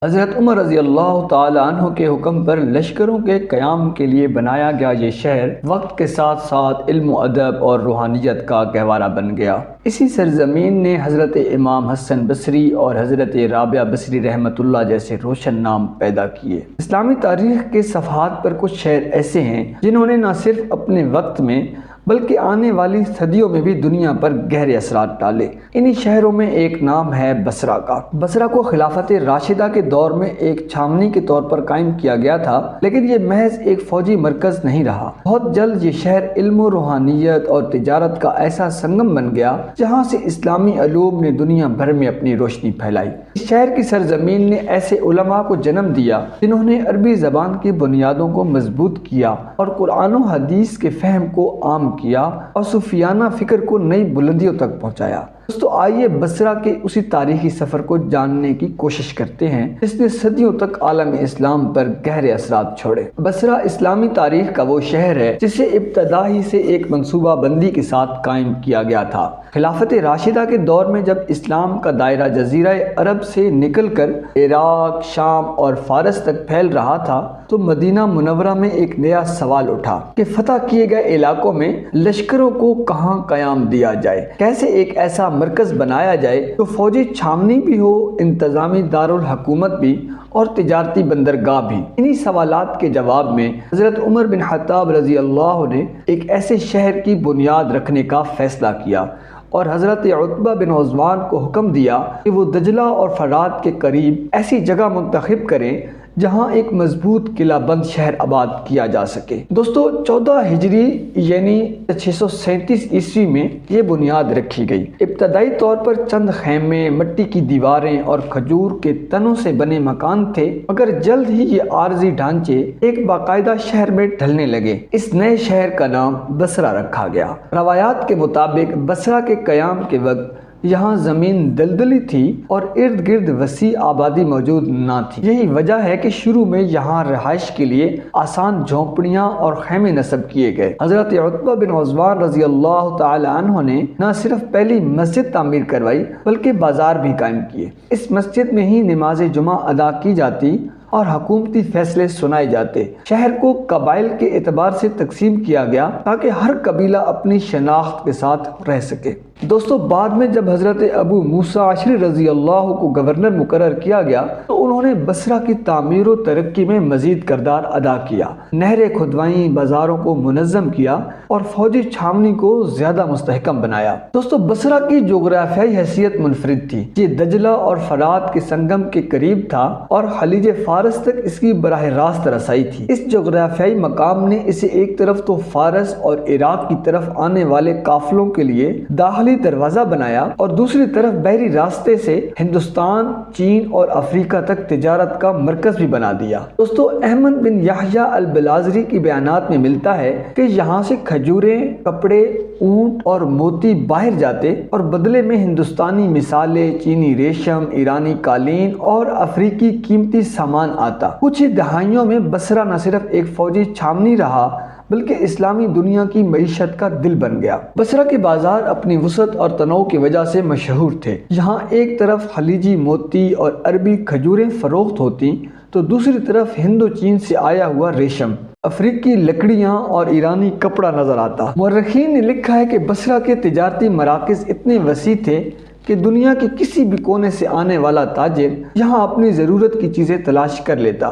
حضرت عمر رضی اللہ تعالیٰ عنہ کے حکم پر لشکروں کے قیام کے لیے بنایا گیا یہ شہر وقت کے ساتھ ساتھ علم و ادب اور روحانیت کا گہوارہ بن گیا۔ اسی سرزمین نے حضرت امام حسن بصری اور حضرت رابعہ بصری رحمۃ اللہ جیسے روشن نام پیدا کیے۔ اسلامی تاریخ کے صفحات پر کچھ شہر ایسے ہیں جنہوں نے نہ صرف اپنے وقت میں بلکہ آنے والی صدیوں میں بھی دنیا پر گہرے اثرات ڈالے۔ انہی شہروں میں ایک نام ہے بصرہ کا۔ بصرہ کو خلافت راشدہ کے دور میں ایک چھاونی کے طور پر قائم کیا گیا تھا، لیکن یہ محض ایک فوجی مرکز نہیں رہا۔ بہت جلد یہ شہر علم و روحانیت اور تجارت کا ایسا سنگم بن گیا جہاں سے اسلامی علوم نے دنیا بھر میں اپنی روشنی پھیلائی۔ اس شہر کی سرزمین نے ایسے علماء کو جنم دیا جنہوں نے عربی زبان کی بنیادوں کو مضبوط کیا اور قرآن و حدیث کے فہم کو عام کیا اور صوفیانہ فکر کو نئی بلندیوں تک پہنچایا۔ دوستو آئیے بصرہ کے اسی تاریخی سفر کو جاننے کی کوشش کرتے ہیں جس نے صدیوں تک عالم اسلام پر گہرے اثرات چھوڑے۔ بصرہ اسلامی تاریخ کا وہ شہر ہے جسے ابتدا ہی سے ایک منصوبہ بندی کے ساتھ قائم کیا گیا تھا۔ خلافت راشدہ کے دور میں جب اسلام کا دائرہ جزیرہ عرب سے نکل کر عراق، شام اور فارس تک پھیل رہا تھا تو مدینہ منورہ میں ایک نیا سوال اٹھا کہ فتح کیے گئے علاقوں میں لشکروں کو کہاں قیام دیا جائے، کیسے ایک ایسا مرکز بنایا جائے جو فوجی چھاونی بھی ہو، انتظامی دارالحکومت بھی اور تجارتی بندرگاہ بھی۔ انہی سوالات کے جواب میں حضرت عمر بن خطاب رضی اللہ نے ایک ایسے شہر کی بنیاد رکھنے کا فیصلہ کیا اور حضرت عتبہ بن عثمان کو حکم دیا کہ وہ دجلہ اور فرات کے قریب ایسی جگہ منتخب کریں جہاں ایک مضبوط قلعہ بند شہر آباد کیا جا سکے۔ دوستو 14 ہجری یعنی 637 عیسوی میں یہ بنیاد رکھی گئی۔ ابتدائی طور پر چند خیمے، مٹی کی دیواریں اور کھجور کے تنوں سے بنے مکان تھے، مگر جلد ہی یہ عارضی ڈھانچے ایک باقاعدہ شہر میں ڈھلنے لگے۔ اس نئے شہر کا نام بصرہ رکھا گیا۔ روایات کے مطابق بصرہ کے قیام کے وقت یہاں زمین دلدلی تھی اور ارد گرد وسیع آبادی موجود نہ تھی۔ یہی وجہ ہے کہ شروع میں یہاں رہائش کے لیے آسان جھونپڑیاں اور خیمے نصب کیے گئے۔ حضرت عتبہ بن عثمان رضی اللہ تعالی عنہ نے نہ صرف پہلی مسجد تعمیر کروائی بلکہ بازار بھی قائم کیے۔ اس مسجد میں ہی نماز جمعہ ادا کی جاتی اور حکومتی فیصلے سنائے جاتے۔ شہر کو قبائل کے اعتبار سے تقسیم کیا گیا تاکہ ہر قبیلہ اپنی شناخت کے ساتھ رہ سکے۔ دوستو بعد میں جب حضرت ابو موسیٰ اشعری رضی اللہ کو گورنر مقرر کیا گیا تو انہوں نے بصرہ کی تعمیر و ترقی میں مزید کردار ادا کیا۔ نہریں کھدوائیں، بازاروں کو منظم کیا اور فوجی چھاونی کو زیادہ مستحکم بنایا۔ دوستو بصرہ کی جغرافیائی حیثیت منفرد تھی۔ یہ دجلہ اور فرات کے سنگم کے قریب تھا اور خلیج فارس تک اس کی براہ راست رسائی تھی۔ اس جغرافیائی مقام نے اسے ایک طرف تو فارس اور عراق کی طرف آنے والے قافلوں کے لیے داخلی دروازہ بنایا اور دوسری طرف بحری راستے سے ہندوستان، چین اور افریقہ تک تجارت کا مرکز بھی بنا دیا۔ دوستو احمد بن یحییٰ البلازری کی بیانات میں ملتا ہے کہ یہاں سے کھجوریں، کپڑے، اونٹ اور موتی باہر جاتے اور بدلے میں ہندوستانی مثالیں، چینی ریشم، ایرانی قالین اور افریقی قیمتی سامان آتا۔ کچھ ہی دہائیوں میں بصرہ نہ صرف ایک فوجی چھاونی رہا بلکہ اسلامی دنیا کی معیشت کا دل بن گیا۔ بصرہ کے بازار اپنی وسعت اور تنوع کی وجہ سے مشہور تھے۔ یہاں ایک طرف خلیجی موتی اور عربی کھجوریں فروخت ہوتی تو دوسری طرف ہند و چین سے آیا ہوا ریشم، افریقی لکڑیاں اور ایرانی کپڑا نظر آتا۔ مورخین نے لکھا ہے کہ بصرہ کے تجارتی مراکز اتنے وسیع تھے کہ دنیا کے کسی بھی کونے سے آنے والا تاجر یہاں اپنی ضرورت کی چیزیں تلاش کر لیتا۔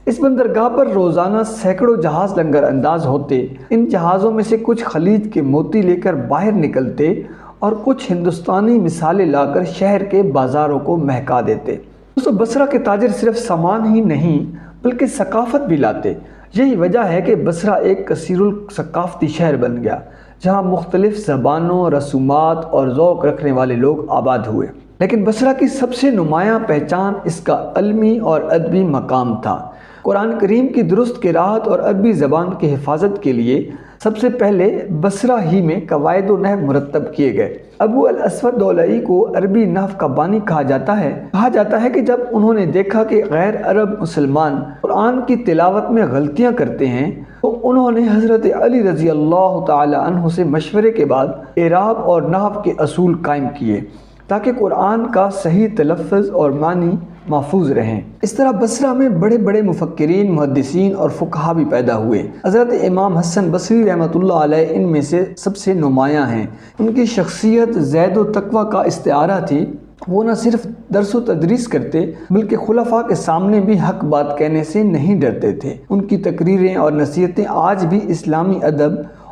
اس بندرگاہ پر روزانہ سینکڑوں جہاز لنگر انداز ہوتے۔ ان جہازوں میں سے کچھ خلیج کے موتی لے کر باہر نکلتے اور کچھ ہندوستانی مثالیں لا کر شہر کے بازاروں کو مہکا دیتے۔ دوستو بصرہ کے تاجر صرف سامان ہی نہیں بلکہ ثقافت بھی لاتے۔ یہی وجہ ہے کہ بصرہ ایک کثیر الثقافتی شہر بن گیا جہاں مختلف زبانوں، رسومات اور ذوق رکھنے والے لوگ آباد ہوئے۔ لیکن بصرہ کی سب سے نمایاں پہچان اس کا علمی اور ادبی مقام تھا۔ قرآن کریم کی درست قرأت اور عربی زبان کی حفاظت کے لیے سب سے پہلے بصرہ ہی میں قواعد و نحو مرتب کیے گئے۔ ابو الاسود دولئی کو عربی نحو کا بانی کہا جاتا ہے کہ جب انہوں نے دیکھا کہ غیر عرب مسلمان قرآن کی تلاوت میں غلطیاں کرتے ہیں تو انہوں نے حضرت علی رضی اللہ تعالی عنہ سے مشورے کے بعد اعراب اور نحو کے اصول قائم کیے تاکہ قرآن کا صحیح تلفظ اور معنی محفوظ رہیں۔ اس طرح بصرہ میں بڑے بڑے مفکرین، محدثین اور فقہا بھی پیدا ہوئے۔ حضرت امام حسن بصری رحمۃ اللہ علیہ ان میں سے سب سے نمایاں ہیں۔ ان کی شخصیت زہد و تقوی کا استعارہ تھی۔ وہ نہ صرف درس و تدریس کرتے بلکہ خلفاء کے سامنے بھی حق بات کہنے سے نہیں ڈرتے تھے۔ ان کی تقریریں اور نصیحتیں آج بھی اسلامی ادب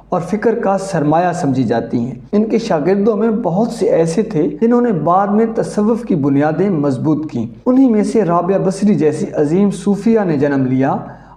اور فکر کا سرمایہ سمجھی جاتی ہیں۔ ان کے شاگردوں میں بہت سے ایسے تھے جنہوں نے بعد میں تصوف کی بنیادیں مضبوط کیں۔ انہی میں سے رابعہ بصری جیسی عظیم صوفیہ نے جنم لیا۔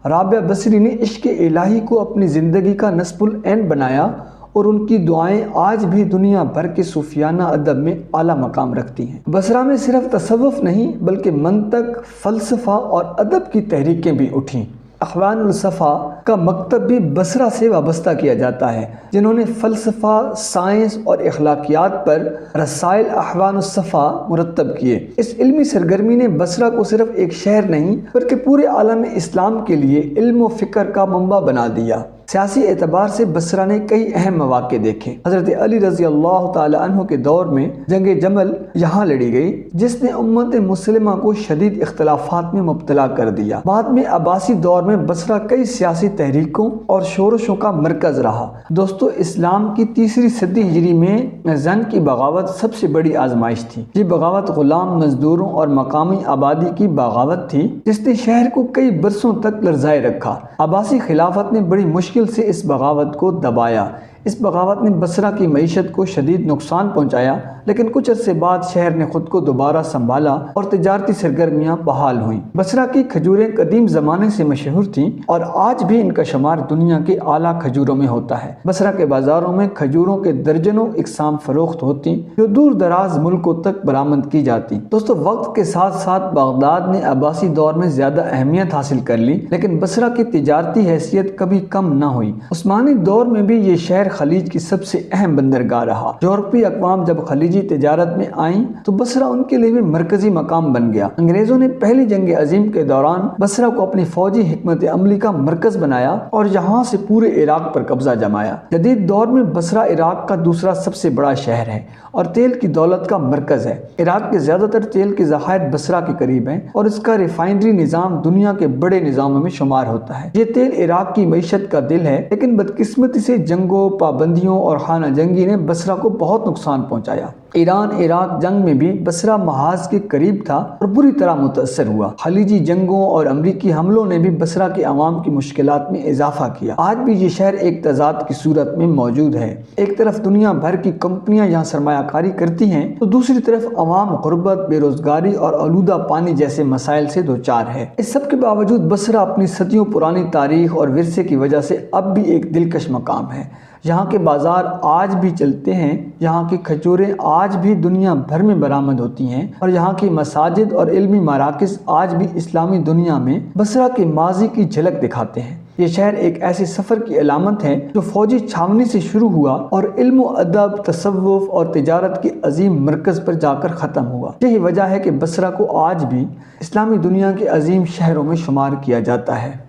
رابعہ بصری نے عشق الہی کو اپنی زندگی کا نصب العین بنایا اور ان کی دعائیں آج بھی دنیا بھر کے صوفیانہ ادب میں اعلیٰ مقام رکھتی ہیں۔ بصرہ میں صرف تصوف نہیں بلکہ منطق، فلسفہ اور ادب کی تحریکیں بھی اٹھیں۔ اخوان الصفا کا مکتب بھی بصرہ سے وابستہ کیا جاتا ہے، جنہوں نے فلسفہ، سائنس اور اخلاقیات پر رسائل اخوان الصفا مرتب کیے۔ اس علمی سرگرمی نے بصرہ کو صرف ایک شہر نہیں بلکہ پورے عالم اسلام کے لیے علم و فکر کا منبع بنا دیا۔ سیاسی اعتبار سے بصرہ نے کئی اہم مواقع دیکھے۔ حضرت علی رضی اللہ تعالی عنہ کے دور میں جنگ جمل یہاں لڑی گئی، جس نے امت مسلمہ کو شدید اختلافات میں مبتلا کر دیا۔ بعد میں عباسی دور میں بصرہ کئی سیاسی تحریکوں اور شورشوں کا مرکز رہا۔ دوستو، اسلام کی تیسری صدی ہجری میں زن کی بغاوت سب سے بڑی آزمائش تھی۔ یہ بغاوت غلام مزدوروں اور مقامی آبادی کی بغاوت تھی، جس نے شہر کو کئی برسوں تک لرزائے رکھا۔ عباسی خلافت نے بڑی مشکل سے اس بغاوت کو دبایا۔ اس بغاوت نے بصرہ کی معیشت کو شدید نقصان پہنچایا، لیکن کچھ عرصے بعد شہر نے خود کو دوبارہ سنبھالا اور تجارتی سرگرمیاں بحال ہوئیں۔ بصرہ کی کھجوریں قدیم زمانے سے مشہور تھیں اور آج بھی ان کا شمار دنیا کے اعلیٰ کھجوروں میں ہوتا ہے۔ بصرہ کے بازاروں میں کھجوروں کے درجنوں اقسام فروخت ہوتی جو دور دراز ملکوں تک برآمد کی جاتی۔ دوستو، وقت کے ساتھ ساتھ بغداد نے عباسی دور میں زیادہ اہمیت حاصل کر لی، لیکن بصرہ کی تجارتی حیثیت کبھی کم نہ ہوئی۔ عثمانی دور میں بھی یہ شہر خلیج کی سب سے اہم بندرگاہ رہا۔ یورپی اقوام جب خلیجی تجارت میں آئیں تو بصرہ ان کے لیے بھی مرکزی مقام بن گیا۔ انگریزوں نے پہلی جنگ عظیم کے دوران بصرہ کو اپنی فوجی حکمت عملی کا مرکز بنایا اور یہاں سے پورے عراق پر قبضہ جمایا۔ جدید دور میں بصرہ عراق کا دوسرا سب سے بڑا شہر ہے اور تیل کی دولت کا مرکز ہے۔ عراق کے زیادہ تر تیل کے ذخائر بصرہ کے قریب ہیں اور اس کا ریفائنری نظام دنیا کے بڑے نظاموں میں شمار ہوتا ہے۔ یہ تیل عراق کی معیشت کا دل ہے، لیکن بدقسمتی سے جنگوں، پابندیوں اور خانہ جنگی نے بصرہ کو بہت نقصان پہنچایا۔ ایران عراق جنگ میں بھی بصرہ محاذ کے قریب تھا اور بری طرح متاثر ہوا۔ خلیجی جنگوں اور امریکی حملوں نے بھی بصرہ کے عوام کی مشکلات میں اضافہ کیا۔ آج بھی یہ شہر ایک تضاد کی صورت میں موجود ہے۔ ایک طرف دنیا بھر کی کمپنیاں یہاں سرمایہ کاری کرتی ہیں تو دوسری طرف عوام غربت، بے روزگاری اور آلودہ پانی جیسے مسائل سے دوچار ہے۔ اس سب کے باوجود بصرہ اپنی صدیوں پرانی تاریخ اور ورثے کی وجہ سے اب بھی ایک دلکش مقام ہے۔ یہاں کے بازار آج بھی چلتے ہیں، یہاں کی کھجوریں آج بھی دنیا بھر میں برآمد ہوتی ہیں اور یہاں کی مساجد اور علمی مراکز آج بھی اسلامی دنیا میں بصرہ کے ماضی کی جھلک دکھاتے ہیں۔ یہ شہر ایک ایسے سفر کی علامت ہے جو فوجی چھاونی سے شروع ہوا اور علم و ادب، تصوف اور تجارت کے عظیم مرکز پر جا کر ختم ہوا۔ یہی وجہ ہے کہ بصرہ کو آج بھی اسلامی دنیا کے عظیم شہروں میں شمار کیا جاتا ہے۔